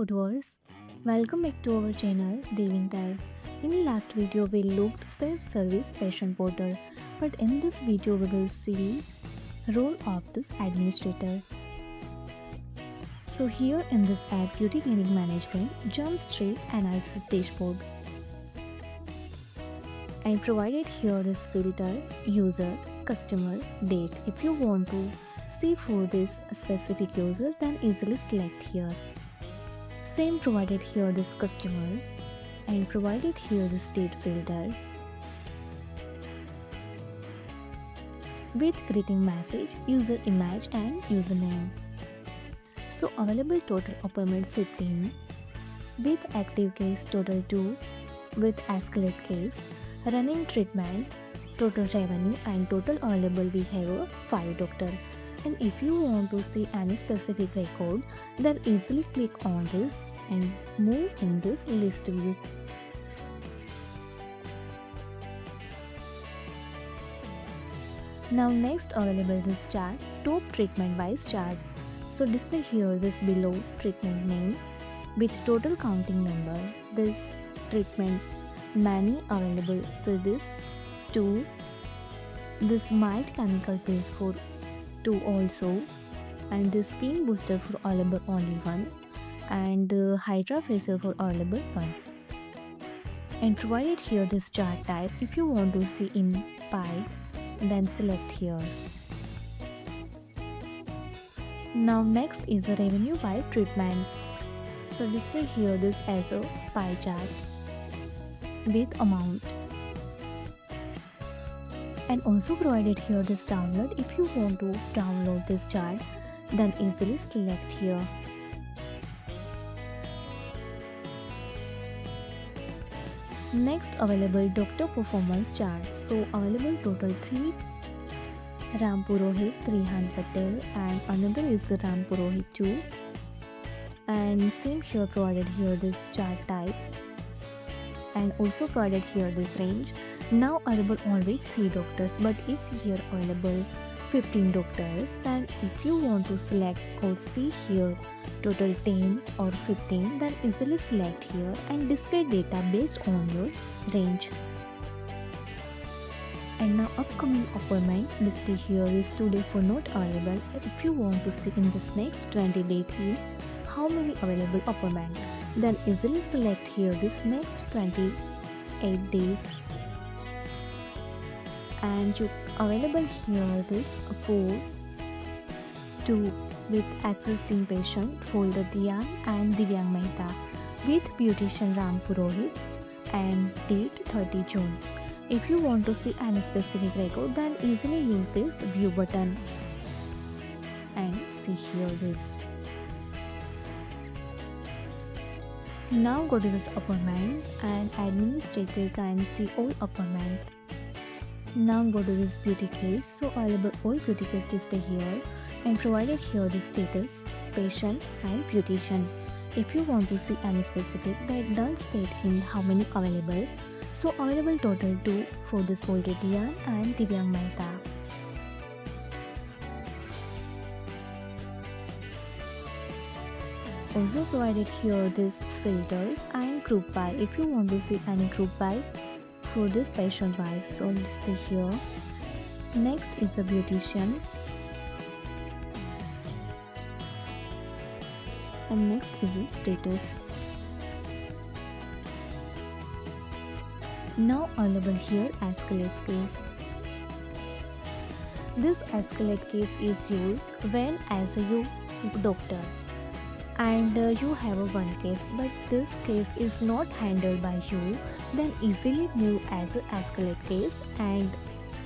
Odooers, welcome back to our channel Devintelle. In last video we looked self-service patient portal, but in this video we will see role of this administrator. So here in this app beauty clinic management, jump straight analysis dashboard. And provided here this filter user, customer, date. If you want to see for this specific user, then easily select here. Same provided here this customer and provided here the state filter with greeting message, user image and username. So available total appointment 15, with active case total 2, with escalate case, running treatment, total revenue and total available we have 5 doctor. And if you want to see any specific record, then easily click on this and move in this list view. Now next available this chart, top treatment wise chart. So display here this below treatment name with total counting number, this treatment many available for this 2, this mild chemical pills for 2 also, and the skin booster for available only 1, and hydra facial for available 1. And provided here this chart type. If you want to see in pie, then select here. Now next is the revenue by treatment. So display here this as a pie chart with amount. And also provided here this download. If you want to download this chart, then easily select here. Next available doctor performance chart. So available total 3 Ram Purohit, Rehan Patel, and another is Ram Purohit 2. And same here provided here this chart type, and also provided here this range. Now available only 3 doctors, but if here available 15 doctors, and if you want to select or see here total 10 or 15, then easily select here and display data based on your range. And now upcoming appointment, display here is today for not available. If you want to see in this next 20 day view how many available appointment, then easily select here this next 28 days. And you available here this 4, 2 with existing patient folder Dian and Divyang Mehta with beautician Ram Purohit and date 30 June. If you want to see any specific record, then easily use this view button and see here this. Now go to this appointment and administrator can see all appointment. Now go to this beauty case. So available all beauty case display here and provided here the status, patient and beautician. If you want to see any specific, then don't state in how many available. So available total 2 for this folder Dian and Divyang Mehta. Also provided here this filters and group by. If you want to see any group by for this patient wise, so display here. Next is the beautician, and next is its status. Now available here escalate case. This escalate case is used when as a you doctor and you have a one case, but this case is not handled by you, then easily move as an escalate case and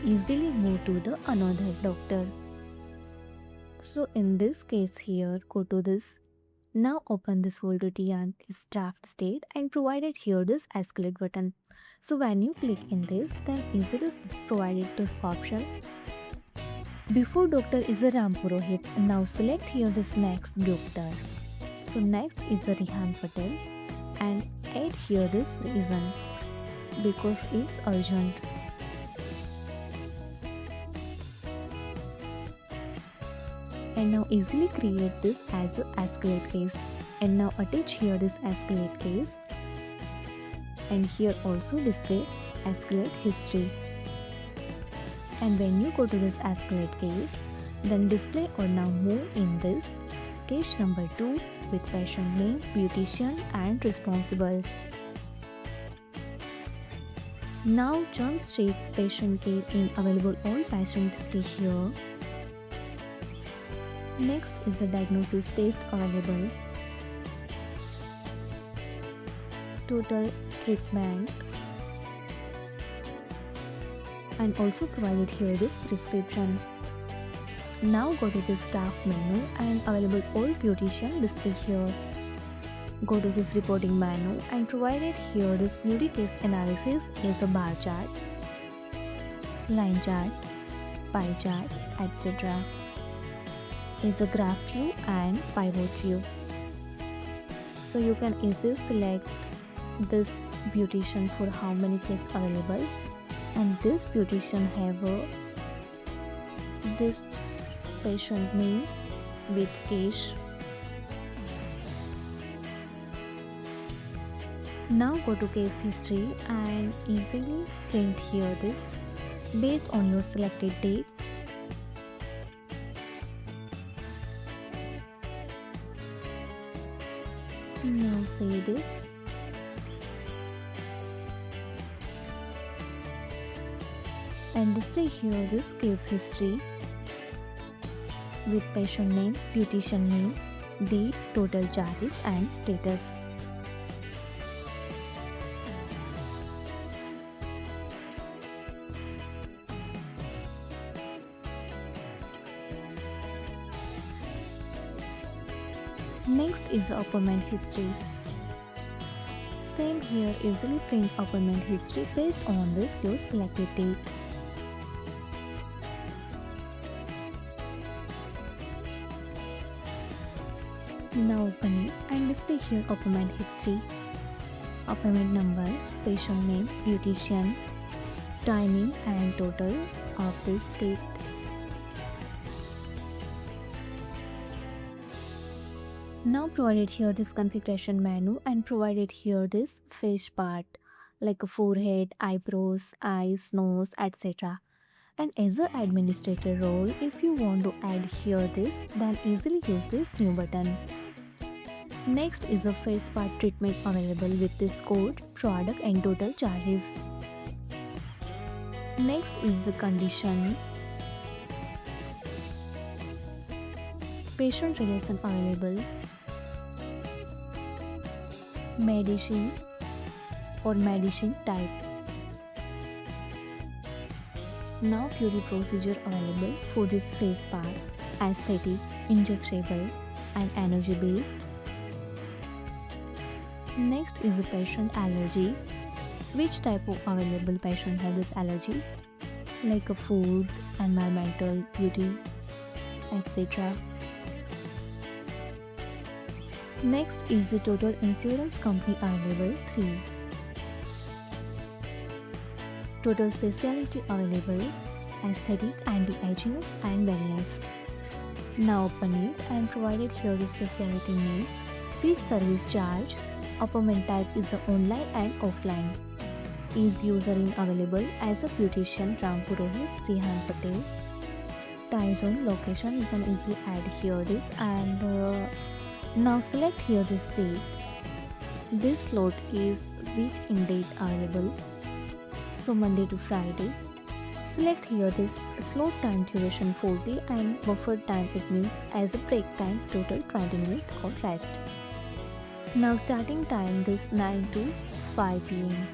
easily move to the another doctor. So in this case here, go to this. Now open this folder and this draft state and provided here this escalate button. So when you click in this, then easily provided this option. Before doctor is a Ram Purohit. Now select here this next doctor. So next is the Rehan Patel and add here this reason because it's urgent. And now easily create this as a escalate case. And now attach here this escalate case, and here also display escalate history. And when you go to this escalate case, then display or now move in this case number 2 with patient name, beautician and responsible. Now jump straight patient care in available all patient display here. Next is the diagnosis test available, total treatment, and also provided here the prescription. Now go to the staff menu and available all beautician display here. Go to this reporting menu and provided here this beauty case analysis is a bar chart, line chart, pie chart, etc. is a graph view and pivot view. So you can easily select this beautician for how many cases available, and this beautician have this patient name with case. Now go to case history and easily print here this based on your selected date. Now save this. And display here this case history with patient name, beautician name, date, total charges and status. Next is the appointment history. Same here, easily print appointment history based on this your selected date. Now open it and display here appointment history, appointment number, patient name, beautician, timing and total of this date. Now provided here this configuration menu and provided here this face part like a forehead, eyebrows, eyes, nose, etc. And as an administrator role, if you want to add here this, then easily use this new button. Next is a face part treatment available with this code, product and total charges. Next is the condition, patient relation available, medicine or medicine type. Now beauty procedure available for this face part, aesthetic, injectable and energy based. Next is the patient allergy, which type of available patient has this allergy like a food, environmental, beauty, etc. Next is the total insurance company available 3. Total specialty available, aesthetic, anti-aging and wellness. Now open it and provided here the specialty name, fees service charge, appointment type is the online and offline. Is user in available as a beautician Ram Purohit, Rihan Patel. Time zone, location, you can easily add here this and now select here this date. This slot is which in date available. So Monday to Friday. Select here this slot time duration 40 and buffer time, it means as a break time total 20 minutes or rest. Now starting time this 9 to 5 p.m.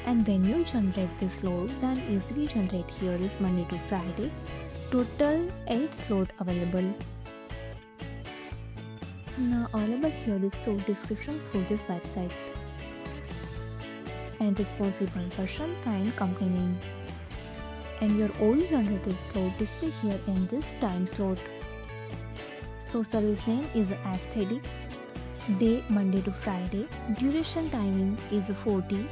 And when you generate this slot, then easily generate here is Monday to Friday. Total 8 slot available. Now available here is short description for this website and responsible person and company name. And your old generated slot display here in this time slot. So service name is aesthetic, day Monday to Friday, duration timing is 40,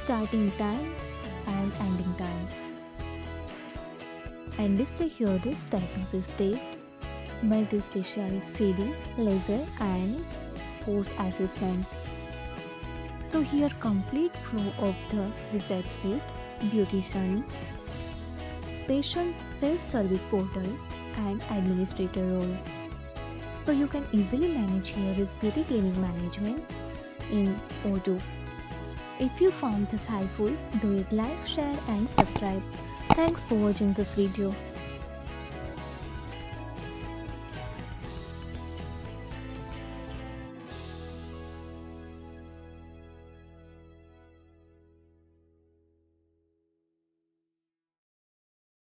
starting time and ending time. And display here this diagnosis test, multi-specialist study, laser and post assessment. So here complete flow of the receptionist, beautician, patient self-service portal and administrator role. So you can easily manage here is beauty clinic management in Odoo. If you found this helpful, do it like, share and subscribe. Thanks for watching this video.